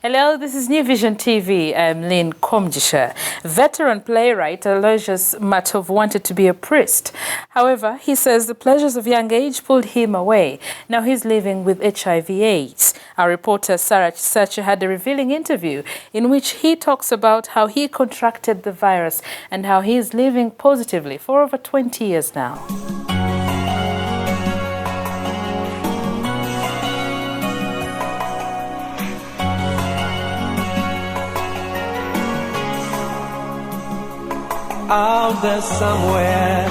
Hello, this is New Vision TV. I'm Lynn Komjisha. Veteran playwright Aloysius Matovu wanted to be a priest. However, he says the pleasures of young age pulled him away. Now he's living with HIV/AIDS. Our reporter Sarah Chisache had a revealing interview in which he talks about how he contracted the virus and how he is living positively for over 20 years now. Out there somewhere.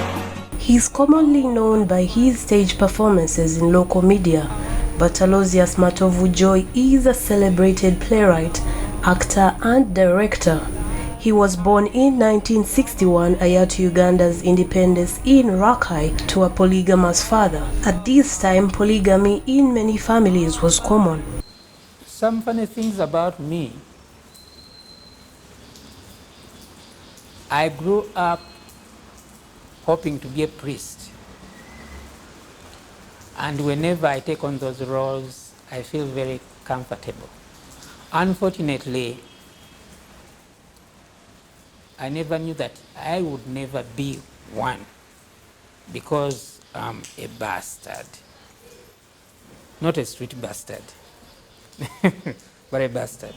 He's commonly known by his stage performances in local media, but Aloysius Matovu Joy is a celebrated playwright, actor and director. He was born in 1961 a year to Uganda's independence in Rakai to a polygamous father. At this time, polygamy in many families was common. Some funny things about me. I grew up hoping to be a priest. And whenever I take on those roles, I feel very comfortable. Unfortunately, I never knew that I would never be one because I'm a bastard. Not a street bastard, but a bastard.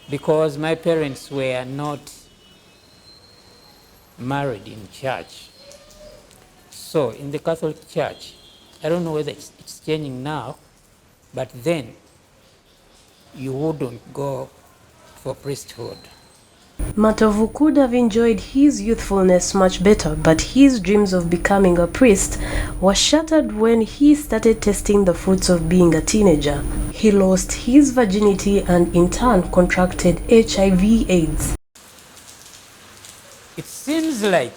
Because my parents were not married in church. So in the Catholic Church, I don't know whether it's changing now, but then you wouldn't go for priesthood. Matovu could have enjoyed his youthfulness much better, but his dreams of becoming a priest were shattered when he started tasting the fruits of being a teenager. He lost his virginity and in turn contracted HIV/AIDS. It seems like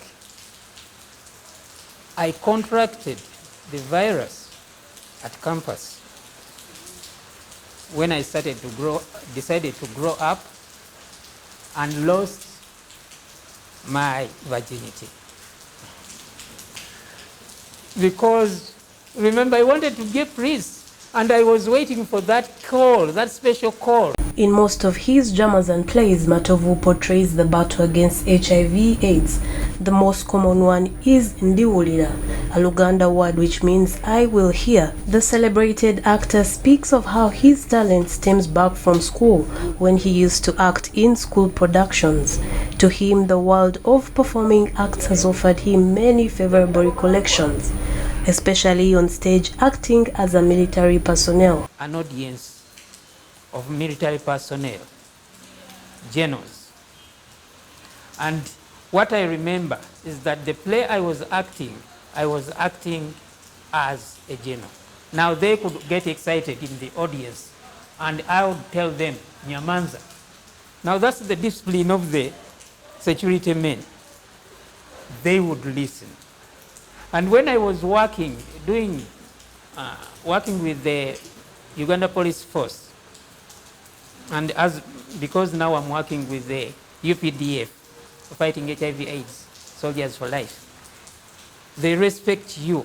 I contracted the virus at campus when I decided to grow up and lost my virginity. Because, remember, I wanted to be a priest and I was waiting for that call, that special call. In most of his dramas and plays, Matovu portrays the battle against HIV/AIDS. The most common one is Ndiwulira, a Luganda word which means I will hear. The celebrated actor speaks of how his talent stems back from school when he used to act in school productions. To him, the world of performing acts has offered him many favorable recollections, especially on stage acting as a military personnel. An audience of military personnel, generals. And what I remember is that the play I was acting as a general. Now they could get excited in the audience and I would tell them, Nyamanza. Now that's the discipline of the security men. They would listen. And when I was working with the Uganda Police Force, and because now I'm working with the UPDF, fighting HIV/AIDS, Soldiers for Life, they respect you.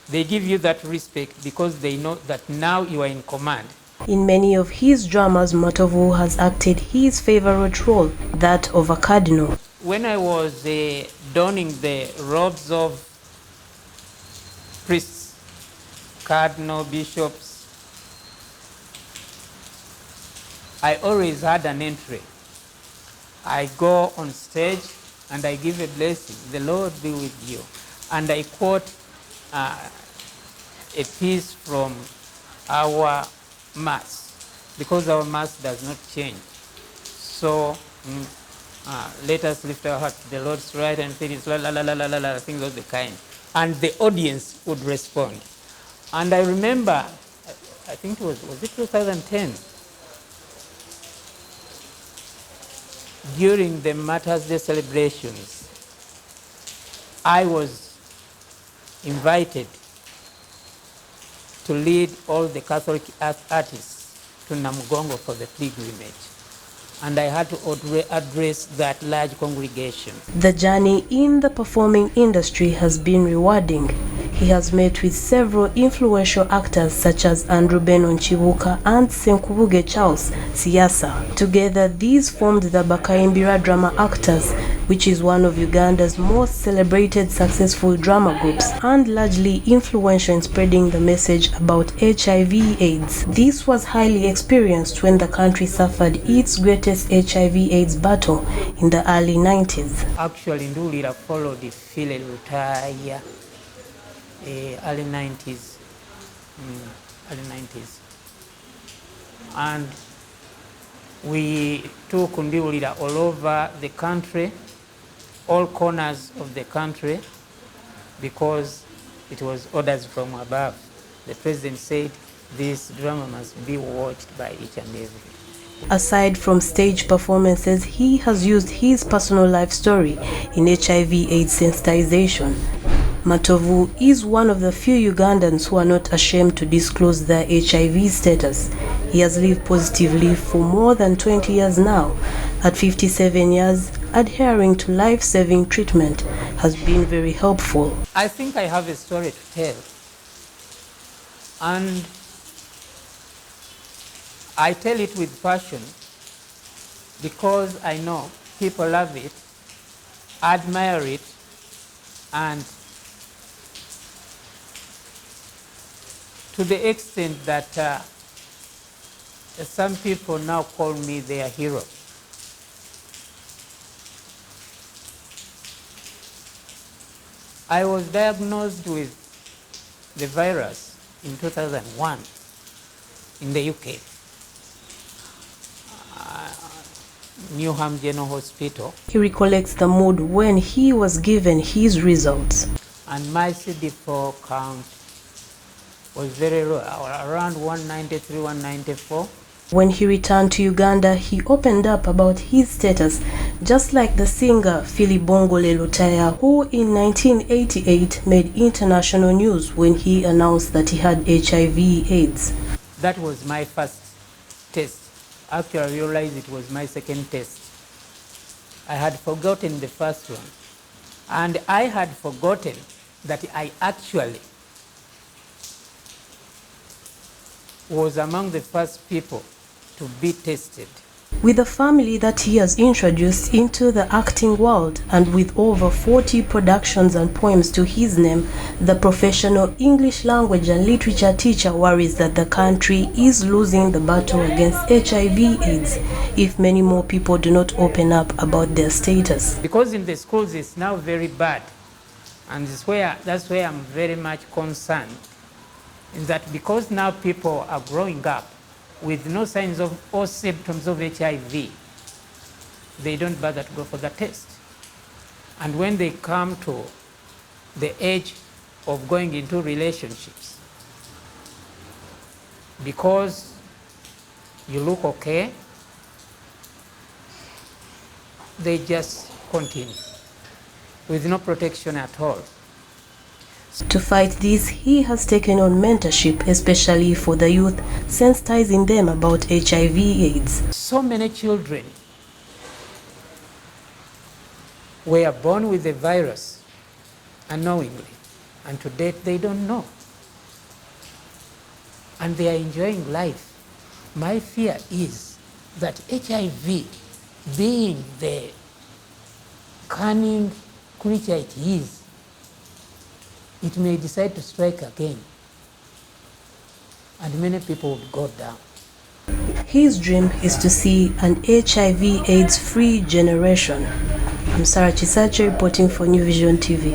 They give you that respect because they know that now you are in command. In many of his dramas, Matovu has acted his favorite role, that of a cardinal. When I was donning the robes of priests, cardinal, bishops, I always had an entry. I go on stage and I give a blessing. The Lord be with you. And I quote a piece from our Mass, because our Mass does not change. So let us lift our hearts to the Lord's right and say this, la la la la la la la, things of the kind. And the audience would respond. And I remember, I think was it 2010? During the Mother's Day celebrations, I was invited to lead all the Catholic artists to Namugongo for the pilgrimage. And I had to address that large congregation. The journey in the performing industry has been rewarding. he has met with several influential actors such as Andrew Benon Chibuka and Senkubuge Charles Siasa. Together, these formed the Bakaimbira Drama Actors, which is one of Uganda's most celebrated successful drama groups and largely influential in spreading the message about HIV/AIDS. This was highly experienced when the country suffered its greatest HIV/AIDS battle in the early 90s. Actually, Ndulira followed the File Lutaya. Early 90s, and we took Ndiwulira all over the country, all corners of the country, because it was orders from above. The president said this drama must be watched by each and every. Aside from stage performances, he has used his personal life story in HIV/AIDS sensitization. Matovu is one of the few Ugandans who are not ashamed to disclose their HIV status. He has lived positively for more than 20 years now. At 57 years, adhering to life-saving treatment has been very helpful. I think I have a story to tell, and I tell it with passion because I know people love it, admire it, and to the extent that some people now call me their hero. I was diagnosed with the virus in 2001 in the UK, Newham General Hospital. He recollects the mood when he was given his results. And my CD4 count was very low, around 193, 194. When he returned to Uganda, he opened up about his status, just like the singer Philip Bongole Lutaya, who in 1988 made international news when he announced that he had HIV/AIDS. That was my first test. Actually, I realized it was my second test. I had forgotten the first one, and I had forgotten that I actually was among the first people to be tested. With a family that he has introduced into the acting world and with over 40 productions and poems to his name, the professional English language and literature teacher worries that the country is losing the battle against HIV/AIDS if many more people do not open up about their status. Because in the schools it's now very bad, and that's where I'm very much concerned, is that because now people are growing up with no signs of or symptoms of HIV, they don't bother to go for the test. And when they come to the age of going into relationships, because you look okay, they just continue with no protection at all. To fight this, he has taken on mentorship, especially for the youth, sensitizing them about HIV/AIDS. So many children were born with the virus unknowingly, and to date they don't know. And they are enjoying life. My fear is that HIV, being the cunning creature it is, it may decide to strike again, and many people would go down. His dream is to see an HIV/AIDS free generation. I'm Sarah Chisache reporting for New Vision TV.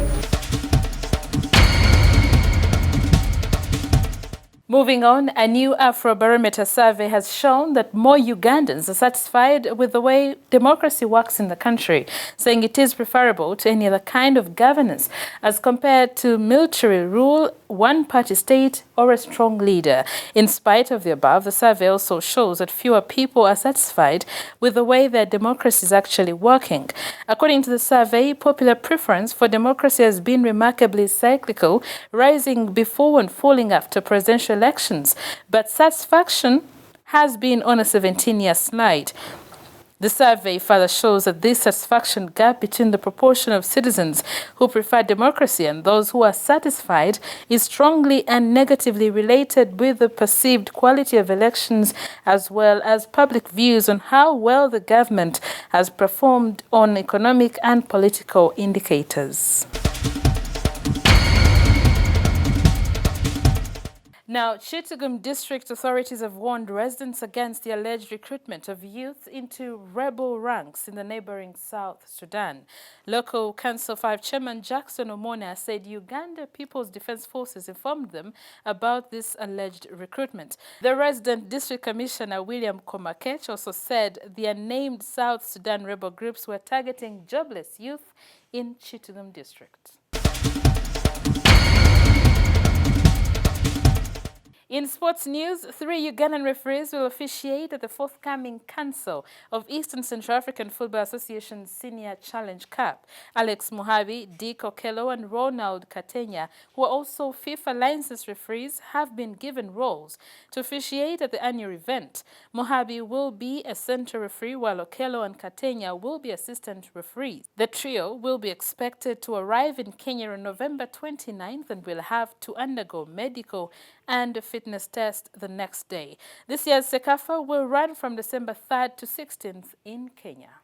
Moving on, a new Afrobarometer survey has shown that more Ugandans are satisfied with the way democracy works in the country, saying it is preferable to any other kind of governance as compared to military rule, one-party state, or a strong leader. In spite of the above, the survey also shows that fewer people are satisfied with the way their democracy is actually working. According to the survey, popular preference for democracy has been remarkably cyclical, rising before and falling after presidential elections, but satisfaction has been on a 17-year slide. The survey further shows that this satisfaction gap between the proportion of citizens who prefer democracy and those who are satisfied is strongly and negatively related with the perceived quality of elections as well as public views on how well the government has performed on economic and political indicators. Now, Chittagong district authorities have warned residents against the alleged recruitment of youth into rebel ranks in the neighboring South Sudan. Local Council 5 Chairman Jackson Omona said Uganda People's Defense Forces informed them about this alleged recruitment. The resident district commissioner William Komakech also said the unnamed South Sudan rebel groups were targeting jobless youth in Chittagong district. In sports news, 3 Ugandan referees will officiate at the forthcoming Council of Eastern Central African Football Association Senior Challenge Cup. Alex Muhabi, Dick Okello and Ronald Katenya, who are also FIFA licensed referees, have been given roles to officiate at the annual event. Muhabi will be a central referee while Okello and Katenya will be assistant referees. The trio will be expected to arrive in Kenya on November 29th and will have to undergo medical and a fitness test the next day. This year's Sekafa will run from December 3rd to 16th in Kenya.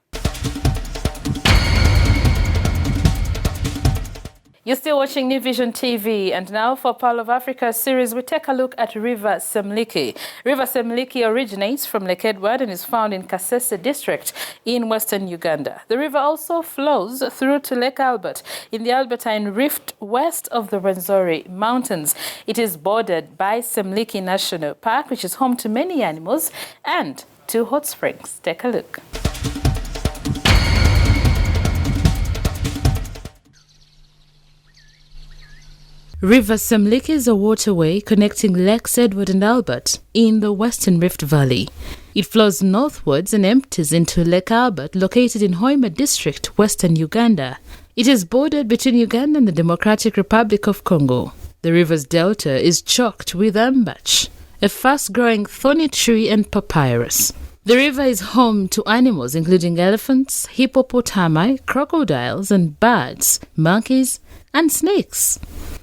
You're still watching New Vision TV, and now for Pearl of Africa series, we take a look at River Semliki. River Semliki originates from Lake Edward and is found in Kasese district in western Uganda. The river also flows through to Lake Albert in the Albertine Rift west of the Rwenzori Mountains. It is bordered by Semliki National Park, which is home to many animals, and 2 hot springs. Take a look. River Semliki is a waterway connecting Lakes Edward and Albert in the Western Rift Valley. It flows northwards and empties into Lake Albert, located in Hoima District, western Uganda. It is bordered between Uganda and the Democratic Republic of Congo. The river's delta is choked with ambach, a fast-growing thorny tree, and papyrus. The river is home to animals including elephants, hippopotami, crocodiles, and birds, monkeys, and snakes.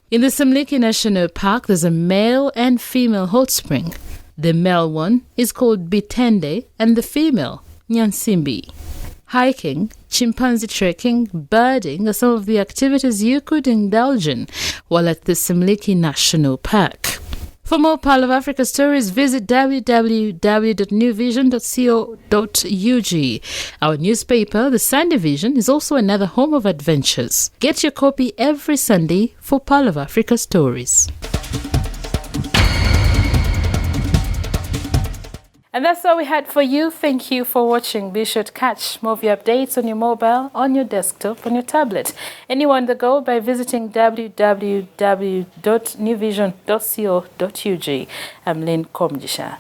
In the Semliki National Park, there's a male and female hot spring. The male one is called Bitende and the female, Nyansimbi. Hiking, chimpanzee trekking, birding are some of the activities you could indulge in while at the Semliki National Park. For more Pearl of Africa stories, visit www.newvision.co.ug. Our newspaper, The Sunday Vision, is also another home of adventures. Get your copy every Sunday for Pearl of Africa stories. And that's all we had for you. Thank you for watching. Be sure to catch more of your updates on your mobile, on your desktop, on your tablet. Anywhere on the go by visiting www.newvision.co.ug. I'm Lynn Komjisha.